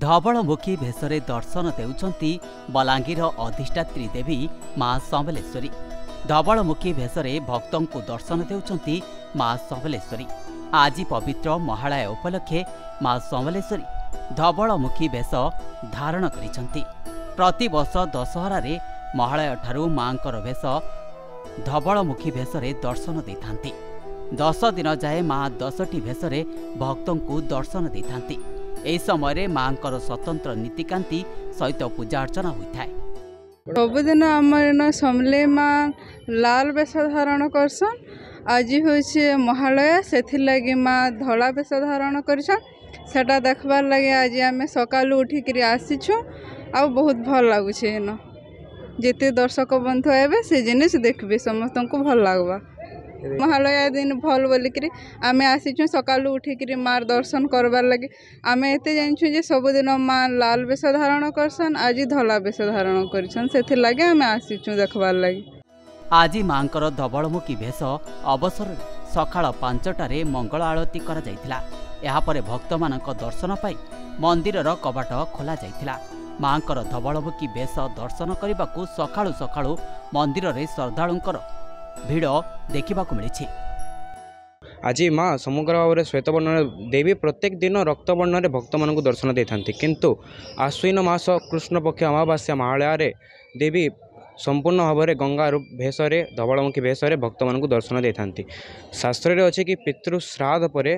धवलमुखी भेषरे दर्शन देउछन्ति बलांगीर अधिष्ठात्री देवी माँ समलेश्वरी। धवलमुखी भेषरे भक्तों दर्शन देउछन्ति माँ समलेश्वरी। आज पवित्र महालय उपलक्षे माँ समलेश्वरी धवलमुखी भेष धारण करिसन्ति। प्रति वर्ष दशहरारे महालय ठारू माँकर भेष धवलमुखी भेषरे दर्शन देइथान्ति। 10 दिन जाए माँ 10टी भेषरे भक्तों दर्शन देइथान्ति। एही समय माँकर स्वतंत्र नीतिकांति सहित पूजा अर्चना होता है। सबुदिन आमर समले माँ लाल बेश धारण करसन। आज हूँ महालय से लगी माँ धला बेश धारण करटा देखबार लगे आज आम सकालू उठिक आसीचु आ बहुत भल लगुच। जिते दर्शक बंधु आए से जिनिस देखबे समस्त को भल लगवा। महालया दिन भल बोलिक आम आसीचु सकालू उठिक मार दर्शन करबार लगे। आम एते जानछु जे सबुदिन माँ लाल बेश धारण करसन आज धला बेश धारण करछन से लगे आम आसीचु देखबार लगे। आज माँकर धवलमुखी भेष अवसर सकाळ 5टारे मंगल आरती करा जायतिला। यापर भक्त मानक दर्शन पाई मंदिरर कबाट खोला जायतिला। माँकर धवलमुखी भेष दर्शन करने सकाळु सकाळु मंदिर रे श्रद्धालुंकर भिड़ देखा मिली। आज माँ समग्र भाव में श्वेतवर्ण देवी प्रत्येक दिन रक्तवर्ण भक्त मान दर्शन दे था। किंतु आश्विन मास कृष्ण पक्ष अमावास्या महालय देवी संपूर्ण भाव में गंगा रूप भेषरे धवलमुखी भेषरे भक्त मान दर्शन दे था। शास्त्र में अच्छे कि पितृश्राद्ध पर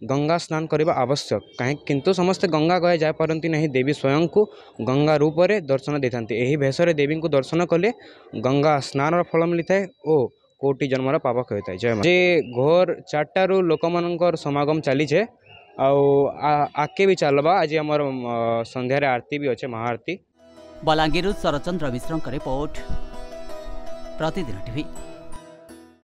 गंगा स्नान करने आवश्यक कहीं किंतु समस्ते गंगा गए जापारती नहीं। देवी स्वयं को गंगा रूप में दर्शन दे था। यही भेषरे देवी को दर्शन कले गंगा स्नान फल मिलता है और कोटि जन्मर पाप क्षय था। जय मां। जे घोर 4टारू लोक मानकर समागम चली आके भी चलबा। आज आमर संध्यारे आरती भी अच्छे महाआरती। बलांगीर शरचंद्र मिश्र रिपोर्ट, प्रतिदिन टीवी।